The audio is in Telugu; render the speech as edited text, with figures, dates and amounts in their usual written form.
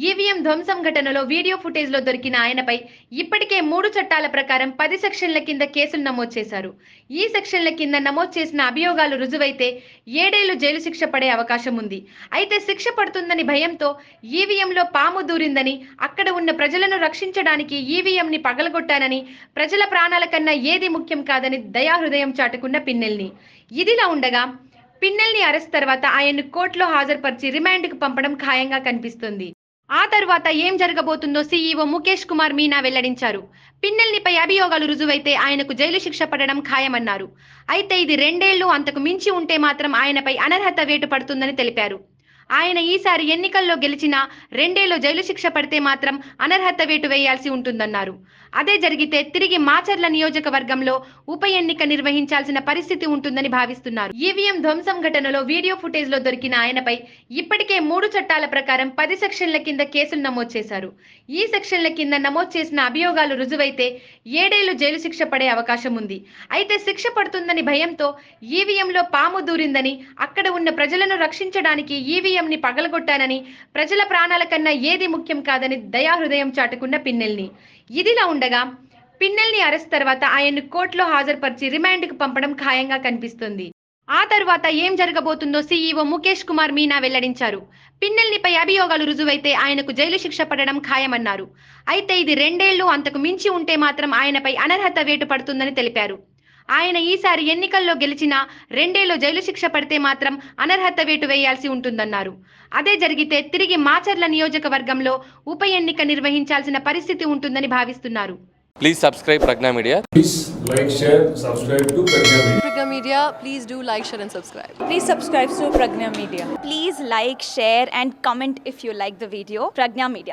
ఈవీఎం ధ్వంసం ఘటనలో వీడియో ఫుటేజ్లో దొరికిన ఆయనపై ఇప్పటికే 3 చట్టాల ప్రకారం 10 సెక్షన్ల కింద కేసులు నమోదు చేశారు. ఈ సెక్షన్ల కింద నమోదు చేసిన అభియోగాలు రుజువైతే 7 ఏళ్లు జైలు శిక్ష పడే అవకాశం ఉంది. అయితే శిక్ష పడుతుందని భయంతో ఈవీఎంలో పాము దూరిందని, అక్కడ ఉన్న ప్రజలను రక్షించడానికి ఈవీఎంని పగలగొట్టానని, ప్రజల ప్రాణాల కన్నా ఏది ముఖ్యం కాదని దయాహృదయం చాటుకున్న పిన్నెల్ని. ఇదిలా ఉండగా పిన్నెల్ని అరెస్ట్ తర్వాత ఆయన్ను కోర్టులో హాజరుపరిచి రిమాండ్కు పంపడం ఖాయంగా కనిపిస్తుంది. ఆ తర్వాత ఏం జరగబోతుందో సీఈఓ ముఖేష్ కుమార్ మీనా వెల్లడించారు. పిన్నెల్నిపై అభియోగాలు రుజువైతే ఆయనకు జైలు శిక్ష పడడం ఖాయమన్నారు. అయితే ఇది 2 ఏళ్లు అంతకు మించి ఉంటే మాత్రం ఆయనపై అనర్హత వేటు పడుతుందని తెలిపారు. ఆయన ఈసారి ఎన్నికల్లో గెలిచినా 2 ఏళ్లు జైలు శిక్ష పడితే మాత్రం అనర్హత వేటు వేయాల్సి ఉంటుందన్నారు. అదే జరిగితే తిరిగి మాచర్ల నియోజకవర్గంలో ఉప ఎన్నిక నిర్వహించాల్సిన పరిస్థితి ఉంటుందని భావిస్తున్నారు. ఈవీఎం ధ్వంసం ఘటనలో వీడియో ఫుటేజ్లో దొరికిన ఆయనపై ఇప్పటికే 3 చట్టాల ప్రకారం 10 సెక్షన్ల కింద కేసులు నమోదు చేశారు. ఈ సెక్షన్ల కింద నమోదు చేసిన అభియోగాలు రుజువైతే 7 ఏళ్లు జైలు శిక్ష పడే అవకాశం ఉంది. అయితే శిక్ష పడుతుందని భయంతో ఈవీఎంలో పాము దూరిందని, అక్కడ ఉన్న ప్రజలను రక్షించడానికి ఈవీఎంని పగలగొట్టానని, ప్రజల ప్రాణాల కన్నా ఏది ముఖ్యం కాదని దయాహృదయం చాటుకున్న పిన్నెల్ని. ఇదిలా ఉండగా పిన్నెల్ని అరెస్ట్ తర్వాత ఆయన్ను కోర్టులో హాజరుపరిచి రిమాండ్కు పంపడం ఖాయంగా కనిపిస్తుంది. ఆ తర్వాత ఏం జరగబోతుందో సీఈఓ ముఖేష్ కుమార్ మీనా వెల్లడించారు. పిన్నెల్నిపై అభియోగాలు రుజువైతే ఆయనకు జైలు శిక్ష పడడం ఖాయమన్నారు. అయితే ఇది 2 ఏళ్లు అంతకు మించి ఉంటే మాత్రం ఆయనపై అనర్హత వేటు పడుతుందని తెలిపారు. ఆయన ఈసారి ఎన్నికల్లో గెలిచినా 2 ఏళ్లు జైలు శిక్ష పడితే మాత్రం అనర్హత వేటు వేయాల్సి ఉంటుందన్నారు. అదే జరిగితే తిరిగి మాచర్ల నియోజకవర్గంలో ఉప ఎన్నిక నిర్వహించాల్సిన పరిస్థితి ఉంటుందని భావిస్తున్నారు. Please subscribe Pragna Media. Please like, share, subscribe to Pragna Media. Pragna Media, please do like, share and subscribe. Please subscribe to Pragna Media. Please like, share and comment if you like the video. Pragna Media.